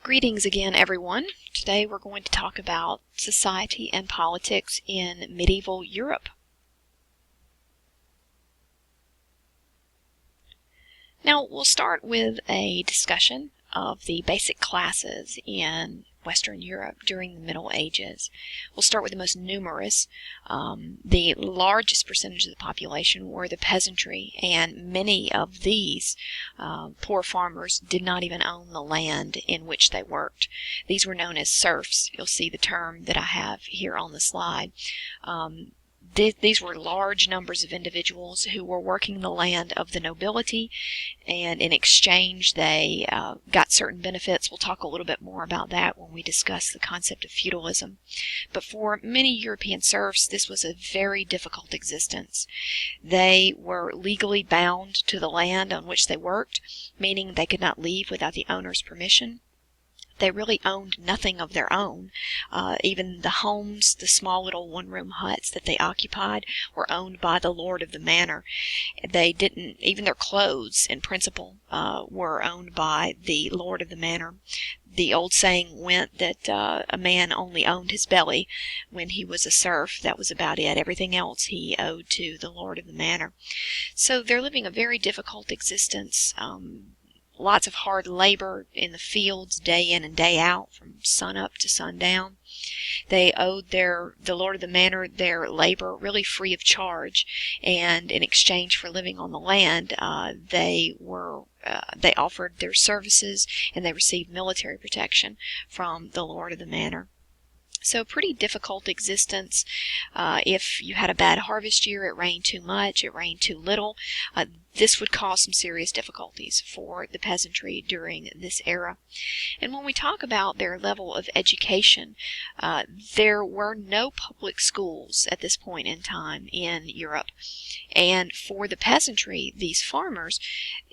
Greetings again, everyone. Today we're going to talk about society and politics in medieval Europe. Now, we'll start with a discussion of the basic classes in Western Europe during the Middle Ages. We'll start with the most numerous. The largest percentage of the population were the peasantry, and many of these poor farmers did not even own the land in which they worked. These were known as serfs. You'll see the term that I have here on the slide. These were large numbers of individuals who were working the land of the nobility, and in exchange they got certain benefits. We'll talk a little bit more about that when we discuss the concept of feudalism. But for many European serfs, this was a very difficult existence. They were legally bound to the land on which they worked, meaning they could not leave without the owner's permission. They really owned nothing of their own. Even the homes, the small little one-room huts that they occupied, were owned by the lord of the manor. Even their clothes, in principle, were owned by the lord of the manor. The old saying went that a man only owned his belly when he was a serf. That was about it. Everything else he owed to the lord of the manor. So they're living a very difficult existence. Lots of hard labor in the fields day in and day out from sun up to sundown. They owed the lord of the manor their labor really free of charge, and in exchange for living on the land, they offered their services and they received military protection from the lord of the manor. So pretty difficult existence. If you had a bad harvest year, it rained too much, it rained too little, this would cause some serious difficulties for the peasantry during this era. And when we talk about their level of education, there were no public schools at this point in time in Europe. And for the peasantry, these farmers,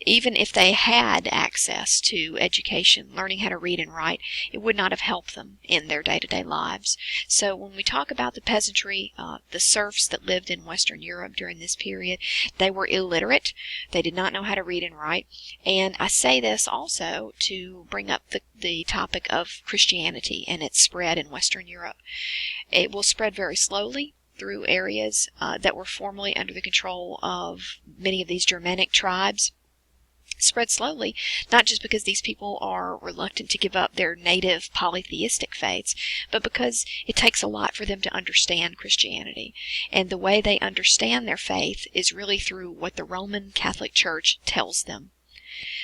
even if they had access to education, learning how to read and write, it would not have helped them in their day-to-day lives. So when we talk about the peasantry, the serfs that lived in Western Europe during this period, they were illiterate. They did not know how to read and write. And I say this also to bring up the topic of Christianity and its spread in Western Europe. It will spread very slowly through areas that were formerly under the control of many of these Germanic tribes. Spread slowly, not just because these people are reluctant to give up their native polytheistic faiths, but because it takes a lot for them to understand Christianity. And the way they understand their faith is really through what the Roman Catholic Church tells them.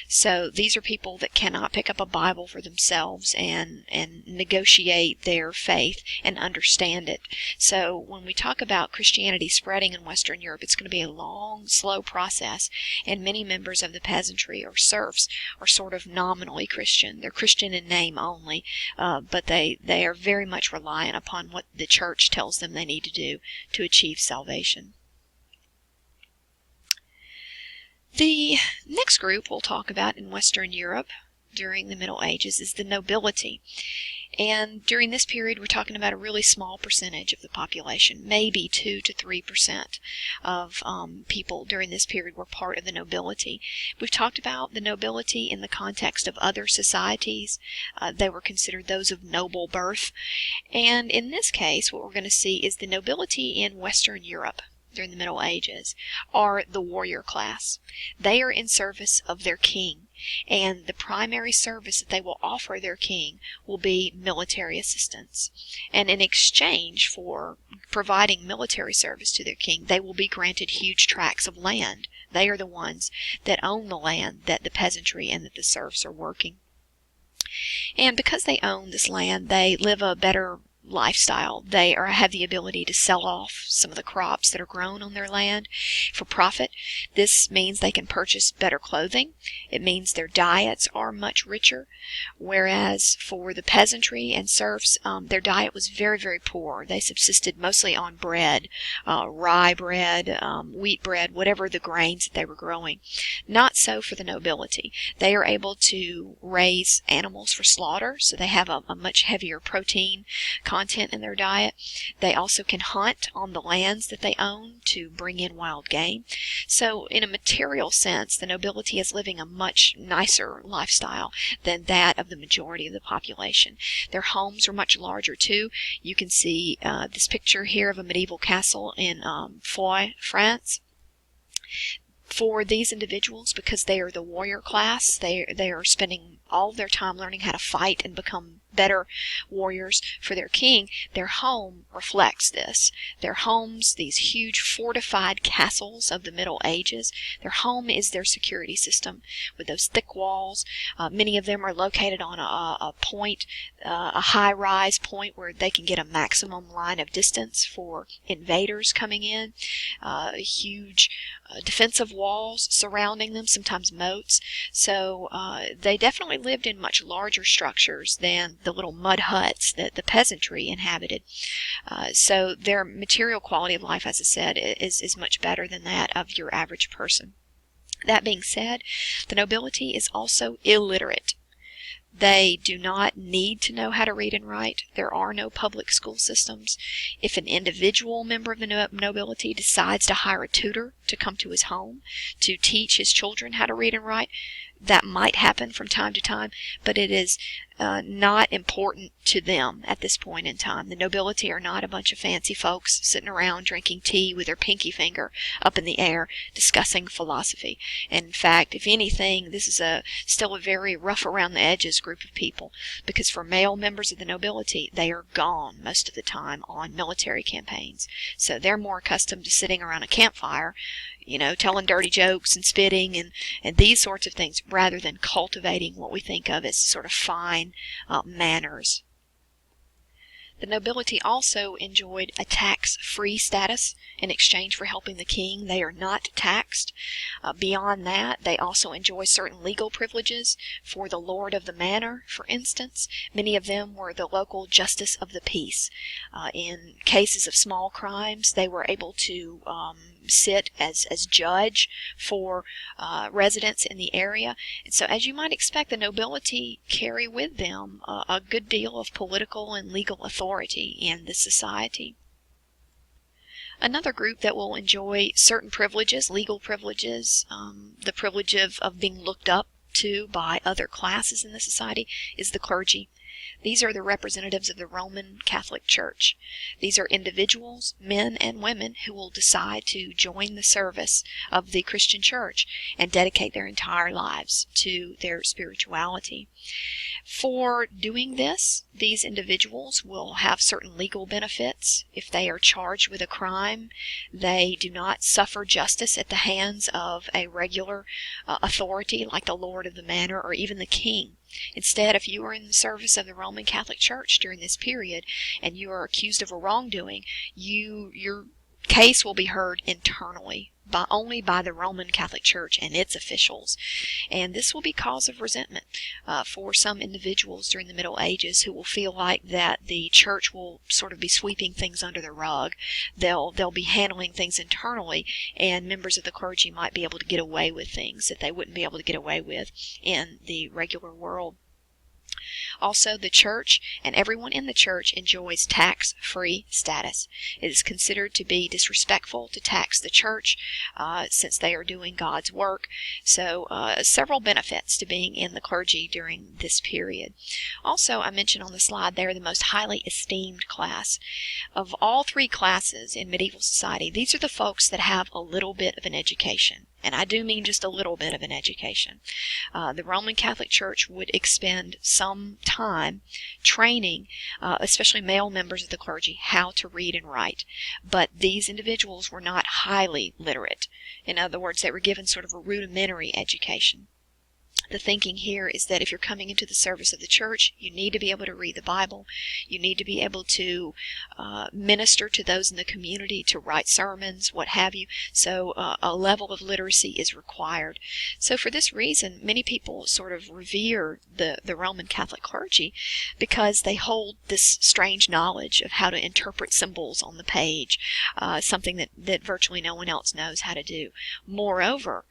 So these are people that cannot pick up a Bible for themselves and negotiate their faith and understand it. So when we talk about Christianity spreading in Western Europe, it's going to be a long, slow process, and many members of the peasantry or serfs are sort of nominally Christian. They're Christian in name only, but they are very much reliant upon what the church tells them they need to do to achieve salvation. The next group we'll talk about in Western Europe during the Middle Ages is the nobility. And during this period, we're talking about a really small percentage of the population. Maybe 2 to 3% of people during this period were part of the nobility. We've talked about the nobility in the context of other societies. They were considered those of noble birth. And in this case, what we're going to see is the nobility in Western Europe during the Middle Ages are the warrior class. They are in service of their king, and the primary service that they will offer their king will be military assistance. And in exchange for providing military service to their king, they will be granted huge tracts of land. They are the ones that own the land that the peasantry and that the serfs are working. And because they own this land, they live a better lifestyle. They have the ability to sell off some of the crops that are grown on their land for profit. This means they can purchase better clothing. It means their diets are much richer, whereas for the peasantry and serfs, their diet was very, very poor. They subsisted mostly on bread, rye bread, wheat bread, whatever the grains that they were growing. Not so for the nobility. They are able to raise animals for slaughter, so they have a much heavier protein content content in their diet. They also can hunt on the lands that they own to bring in wild game. So in a material sense, the nobility is living a much nicer lifestyle than that of the majority of the population. Their homes are much larger too. You can see this picture here of a medieval castle in Foix, France. For these individuals, because they are the warrior class, they are spending all of their time learning how to fight and become better warriors for their king. Their home reflects this. Their homes, these huge fortified castles of the Middle Ages, their home is their security system with those thick walls. Many of them are located on a point, a high-rise point where they can get a maximum line of distance for invaders coming in. Huge defensive walls surrounding them, sometimes moats. So they definitely lived in much larger structures than the little mud huts that the peasantry inhabited. So their material quality of life, as I said, is much better than that of your average person. That being said, the nobility is also illiterate. They do not need to know how to read and write. There are no public school systems. If an individual member of the nobility decides to hire a tutor to come to his home to teach his children how to read and write, that might happen from time to time, but it is not important to them at this point in time. The nobility are not a bunch of fancy folks sitting around drinking tea with their pinky finger up in the air discussing philosophy. And in fact, if anything, this is still a very rough around the edges group of people, because for male members of the nobility, they are gone most of the time on military campaigns. So they're more accustomed to sitting around a campfire, telling dirty jokes and spitting and these sorts of things, rather than cultivating what we think of as sort of fine manners. The nobility also enjoyed a tax-free status in exchange for helping the king. They are not taxed. Beyond that, they also enjoy certain legal privileges. For the lord of the manor, for instance, many of them were the local justice of the peace. In cases of small crimes, they were able to sit as judge for residents in the area. And so, as you might expect, the nobility carry with them a good deal of political and legal authority in the society. Another group that will enjoy certain privileges, legal privileges, the privilege of being looked up to by other classes in the society, is the clergy. These are the representatives of the Roman Catholic Church. These are individuals, men and women, who will decide to join the service of the Christian Church and dedicate their entire lives to their spirituality. For doing this, these individuals will have certain legal benefits. If they are charged with a crime, they do not suffer justice at the hands of a regular authority like the lord of the manor or even the king. Instead, if you are in the service of the Roman Catholic Church during this period and you are accused of a wrongdoing, your case will be heard internally, only by the Roman Catholic Church and its officials. And this will be cause of resentment for some individuals during the Middle Ages who will feel like that the church will sort of be sweeping things under the rug. They'll be handling things internally, and members of the clergy might be able to get away with things that they wouldn't be able to get away with in the regular world. Also, the church and everyone in the church enjoys tax-free status. It is considered to be disrespectful to tax the church since they are doing God's work. So several benefits to being in the clergy during this period. Also, I mentioned on the slide, they are the most highly esteemed class. Of all three classes in medieval society, these are the folks that have a little bit of an education. And I do mean just a little bit of an education. The Roman Catholic Church would expend some time training, especially male members of the clergy, how to read and write. But these individuals were not highly literate. In other words, they were given sort of a rudimentary education. The thinking here is that if you're coming into the service of the church, you need to be able to read the Bible. You need to be able to minister to those in the community, to write sermons, what have you. So a level of literacy is required. So for this reason, many people sort of revere the Roman Catholic clergy because they hold this strange knowledge of how to interpret symbols on the page, something that virtually no one else knows how to do. Moreover,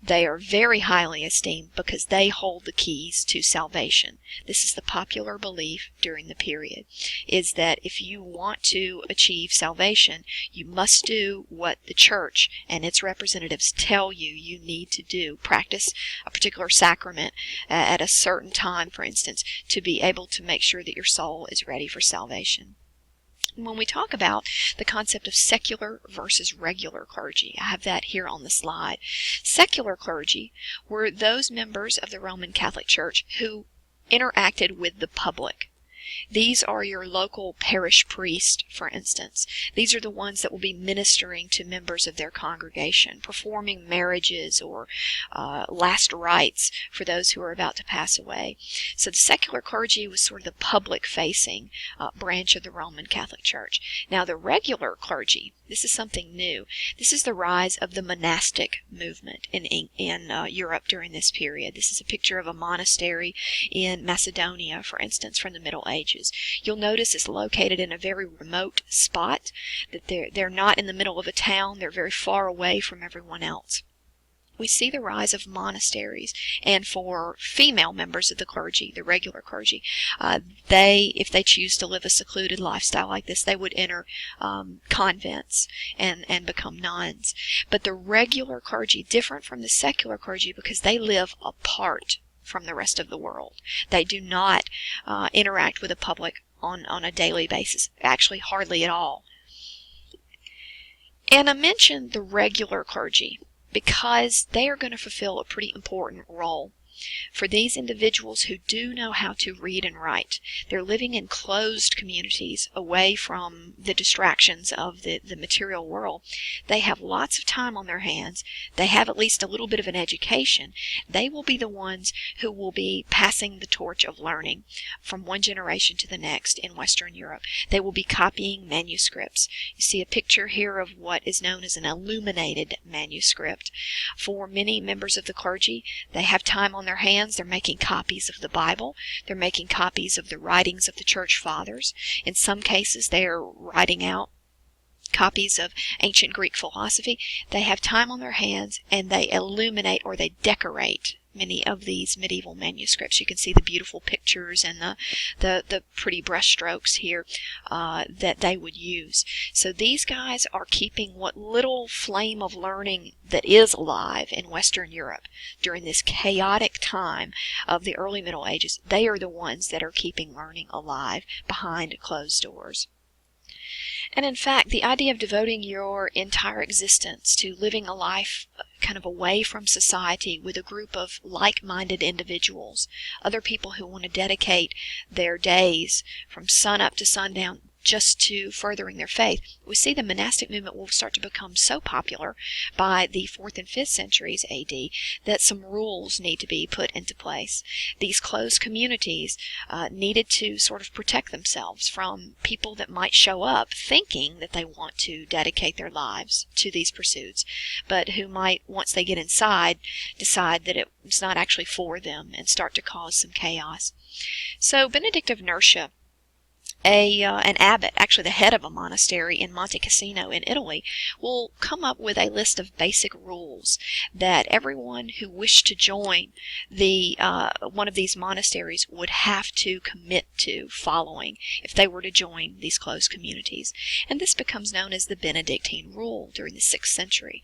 They are very highly esteemed because they hold the keys to salvation. This is the popular belief during the period, is that if you want to achieve salvation, you must do what the church and its representatives tell you you need to do. Practice a particular sacrament at a certain time, for instance, to be able to make sure that your soul is ready for salvation. When we talk about the concept of secular versus regular clergy, I have that here on the slide. Secular clergy were those members of the Roman Catholic Church who interacted with the public. These are your local parish priest, for instance. These are the ones that will be ministering to members of their congregation, performing marriages or last rites for those who are about to pass away. So the secular clergy was sort of the public-facing branch of the Roman Catholic Church. Now the regular clergy, this is something new. This is the rise of the monastic movement in Europe during this period. This is a picture of a monastery in Macedonia, for instance, from the Middle Ages. You'll notice it's located in a very remote spot, that they're not in the middle of a town. They're very far away from everyone else. We see the rise of monasteries, and for female members of the clergy, the regular clergy, if they choose to live a secluded lifestyle like this, they would enter convents and become nuns. But the regular clergy, different from the secular clergy because they live apart from the rest of the world. They do not interact with the public on a daily basis, actually hardly at all. And I mentioned the regular clergy because they are going to fulfill a pretty important role. For these individuals who do know how to read and write, they're living in closed communities away from the distractions of the material world. They have lots of time on their hands. They have at least a little bit of an education. They will be the ones who will be passing the torch of learning from one generation to the next in Western Europe. They will be copying manuscripts. You see a picture here of what is known as an illuminated manuscript. For many members of the clergy, they have time on their hands. They're making copies of the Bible. They're making copies of the writings of the church fathers. In some cases, they're writing out copies of ancient Greek philosophy. They have time on their hands, and they illuminate or they decorate many of these medieval manuscripts. You can see the beautiful pictures and the pretty brushstrokes here that they would use. So these guys are keeping what little flame of learning that is alive in Western Europe during this chaotic time of the early Middle Ages. They are the ones that are keeping learning alive behind closed doors. And in fact, the idea of devoting your entire existence to living a life kind of away from society with a group of like-minded individuals, other people who want to dedicate their days from sun up to sundown just to furthering their faith. We see the monastic movement will start to become so popular by the 4th and 5th centuries AD that some rules need to be put into place. These closed communities needed to sort of protect themselves from people that might show up thinking that they want to dedicate their lives to these pursuits, but who might, once they get inside, decide that it's not actually for them and start to cause some chaos. So Benedict of Nursia, an abbot, actually the head of a monastery in Monte Cassino in Italy, will come up with a list of basic rules that everyone who wished to join one of these monasteries would have to commit to following if they were to join these closed communities. And this becomes known as the Benedictine Rule during the 6th century.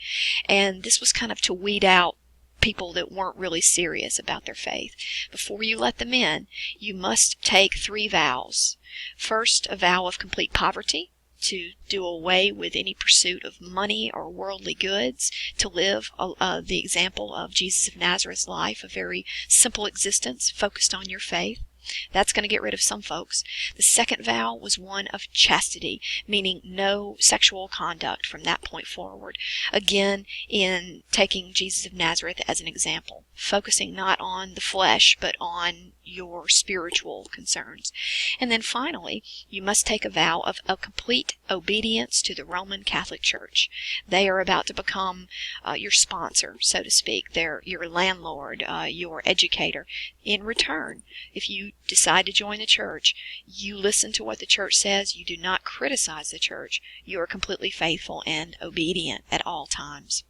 And this was kind of to weed out people that weren't really serious about their faith. Before you let them in, you must take 3 vows. First, a vow of complete poverty, to do away with any pursuit of money or worldly goods, to live the example of Jesus of Nazareth's life, a very simple existence focused on your faith. That's going to get rid of some folks. The second vow was one of chastity, meaning no sexual conduct from that point forward. Again, in taking Jesus of Nazareth as an example, focusing not on the flesh, but on your spiritual concerns. And then finally, you must take a vow of complete obedience to the Roman Catholic Church. They are about to become your sponsor, so to speak. They're your landlord, your educator. In return, if you decide to join the church, you listen to what the church says. You do not criticize the church. You are completely faithful and obedient at all times.